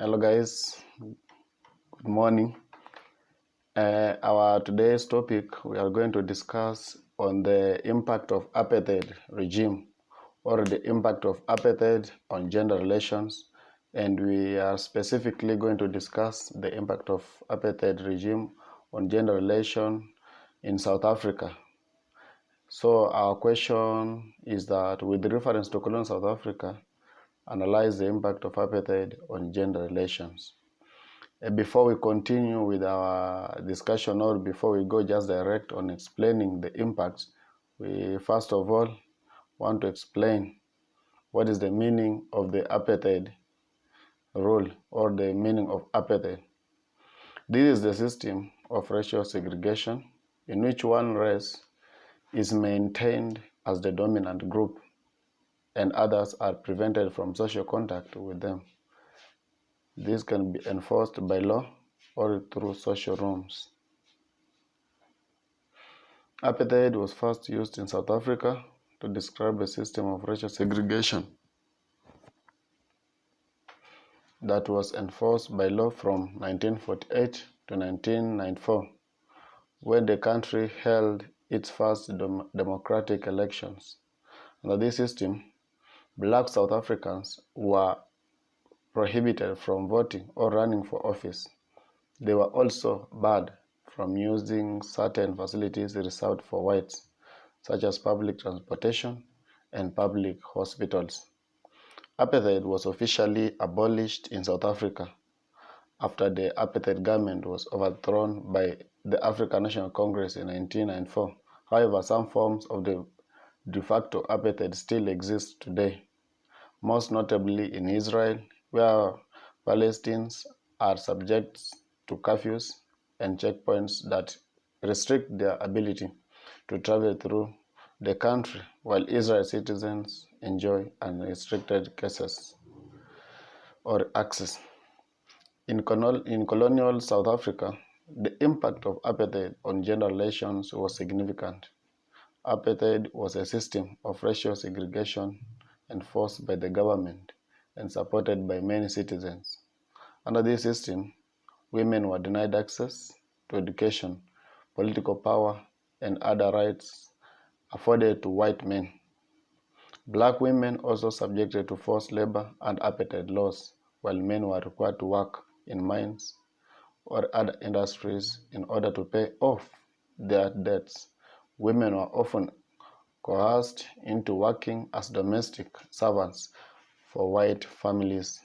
Hello guys, good morning. Our today's topic, we are going to discuss on the impact of apartheid regime or the impact of apartheid on gender relations, and we are specifically going to discuss the impact of apartheid regime on gender relation in South Africa. So our question is that with reference to colonial South Africa, analyze the impact of apartheid on gender relations. Before we continue with our discussion, or before we go just direct on explaining the impacts, we first of all want to explain what is the meaning of the apartheid rule or the meaning of apartheid. This is the system of racial segregation in which one race is maintained as the dominant group and others are prevented from social contact with them. This can be enforced by law or through social norms. Apartheid was first used in South Africa to describe a system of racial segregation that was enforced by law from 1948 to 1994, when the country held its first democratic elections. Under this system, black South Africans were prohibited from voting or running for office. They were also barred from using certain facilities reserved for whites, such as public transportation and public hospitals. Apartheid was officially abolished in South Africa after the apartheid government was overthrown by the African National Congress in 1994. However, some forms of the de facto apartheid still exist today, most notably in Israel, where Palestinians are subject to curfews and checkpoints that restrict their ability to travel through the country, while Israeli citizens enjoy unrestricted access. In colonial South Africa, the impact of apartheid on gender relations was significant. Apartheid was a system of racial segregation enforced by the government and supported by many citizens. Under this system, women were denied access to education, political power, and other rights afforded to white men. Black women also subjected to forced labor and apartheid laws, while men were required to work in mines or other industries in order to pay off their debts. Women were often coerced into working as domestic servants for white families.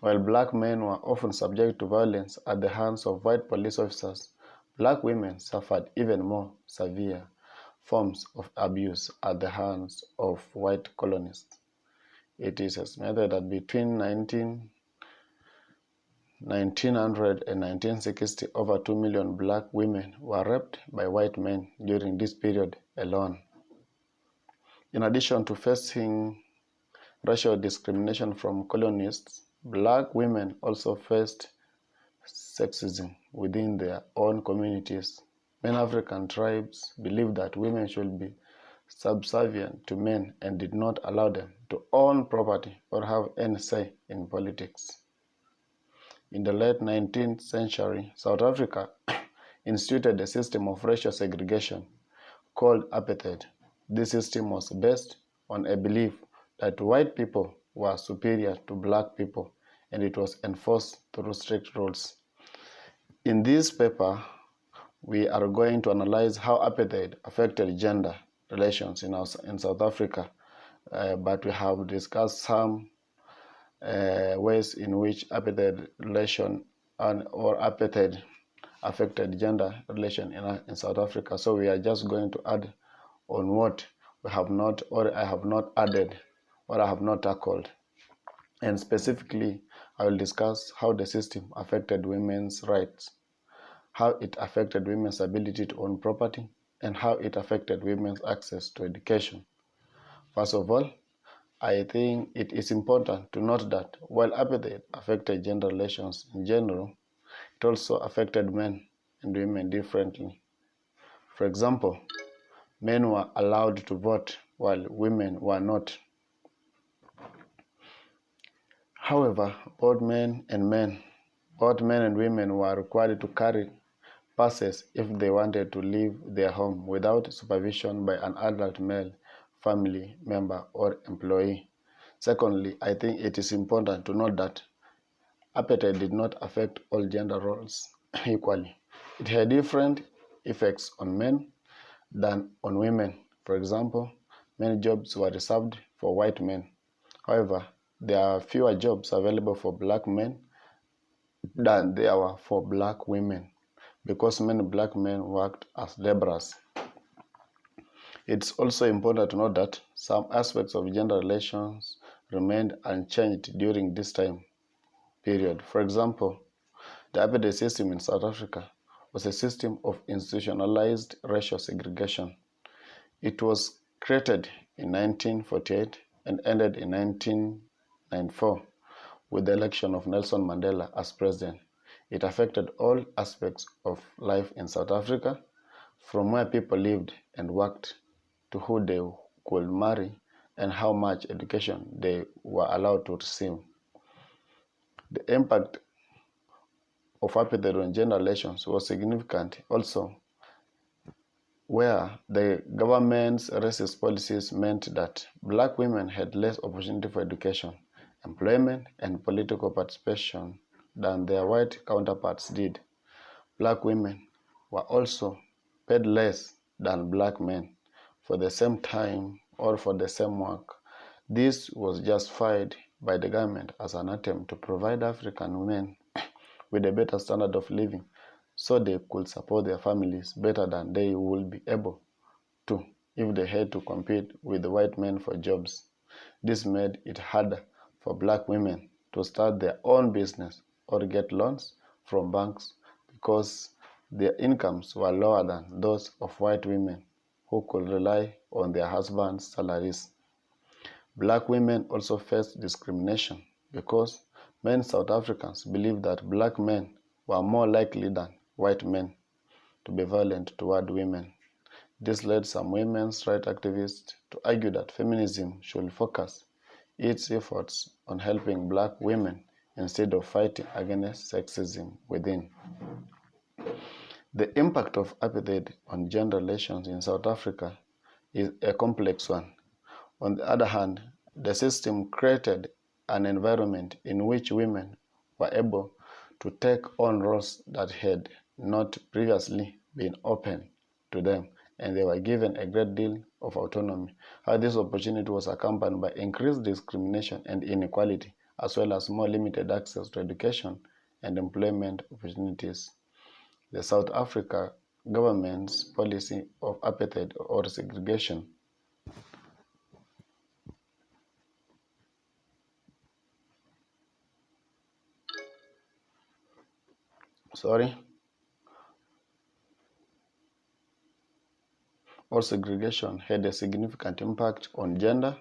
While black men were often subject to violence at the hands of white police officers, black women suffered even more severe forms of abuse at the hands of white colonists. It is estimated that between 1900 and 1960, over 2 million black women were raped by white men during this period alone. In addition to facing racial discrimination from colonists, black women also faced sexism within their own communities. Many African tribes believed that women should be subservient to men and did not allow them to own property or have any say in politics. In the late 19th century, South Africa instituted a system of racial segregation called apartheid. This system was based on a belief that white people were superior to black people, and it was enforced through strict rules. In this paper, we are going to analyze how apartheid affected gender relations in South Africa, but we have discussed some ways in which apartheid relation or apartheid affected gender relation in South Africa. So we are just going to add on what we have not, or I have not added, or I have not tackled. And specifically, I will discuss how the system affected women's rights, how it affected women's ability to own property, and how it affected women's access to education. First of all, I think it is important to note that while apartheid affected gender relations in general, it also affected men and women differently. For example, men were allowed to vote while women were not. However, both men and women were required to carry passes if they wanted to leave their home without supervision by an adult male family member or employee. Secondly, I think it is important to note that apartheid did not affect all gender roles equally. It had different effects on men than on women. For example, many jobs were reserved for white men. However, there are fewer jobs available for black men than there were for black women because many black men worked as laborers. It's also important to note that some aspects of gender relations remained unchanged during this time period. For example, the apartheid system in South Africa was a system of institutionalized racial segregation. It was created in 1948 and ended in 1994 with the election of Nelson Mandela as president. It affected all aspects of life in South Africa, from where people lived and worked to who they could marry and how much education they were allowed to receive. The impact of apartheid on gender relations was significant also, where the government's racist policies meant that black women had less opportunity for education, employment, and political participation than their white counterparts did. Black women were also paid less than black men for the same time or for the same work. This was justified by the government as an attempt to provide African women with a better standard of living so they could support their families better than they would be able to if they had to compete with the white men for jobs. This made it harder for black women to start their own business or get loans from banks because their incomes were lower than those of white women who could rely on their husbands' salaries. Black women also faced discrimination because many South Africans believed that black men were more likely than white men to be violent toward women. This led some women's rights activists to argue that feminism should focus its efforts on helping black women instead of fighting against sexism within. The impact of apartheid on gender relations in South Africa is a complex one. On the other hand, the system created an environment in which women were able to take on roles that had not previously been open to them, and they were given a great deal of autonomy. How this opportunity was accompanied by increased discrimination and inequality, as well as more limited access to education and employment opportunities. The South Africa government's policy of apartheid or segregation sorry, or segregation had a significant impact on gender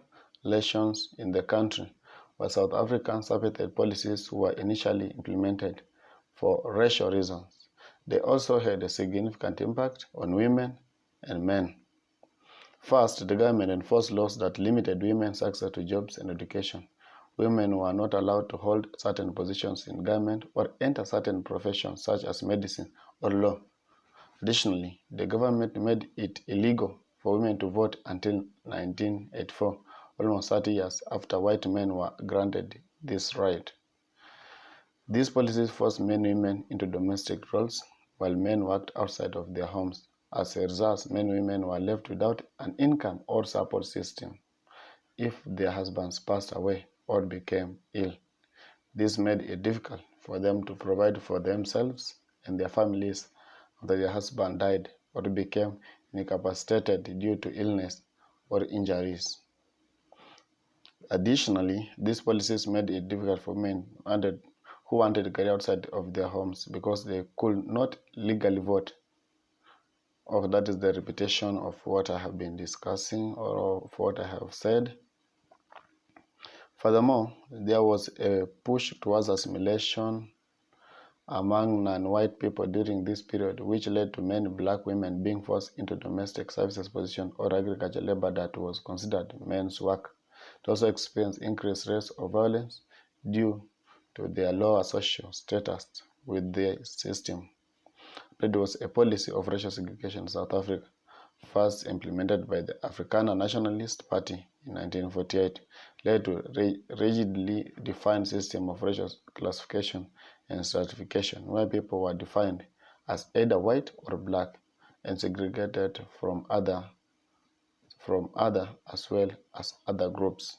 relations in the country, where South African apartheid policies were initially implemented for racial reasons. They also had a significant impact on women and men. First, the government enforced laws that limited women's access to jobs and education. Women were not allowed to hold certain positions in government or enter certain professions such as medicine or law. Additionally, the government made it illegal for women to vote until 1984, almost 30 years after white men were granted this right. These policies forced many women into domestic roles while men worked outside of their homes. As a result, many women were left without an income or support system if their husbands passed away or became ill. This made it difficult for them to provide for themselves and their families after their husband died or became incapacitated due to illness or injuries. Additionally, these policies made it difficult for men who wanted to career outside of their homes because they could not legally vote. Or that is the repetition of what I have been discussing or of what I have said. Furthermore, there was a push towards assimilation among non-white people during this period, which led to many black women being forced into domestic services position or agricultural labor that was considered men's work. It also experienced increased rates of violence due to their lower social status with the system. That was a policy of racial segregation in South Africa, first implemented by the Afrikaner Nationalist Party in 1948, led to a rigidly defined system of racial classification and stratification, where people were defined as either white or black and segregated from other as well as other groups.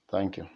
Thank you.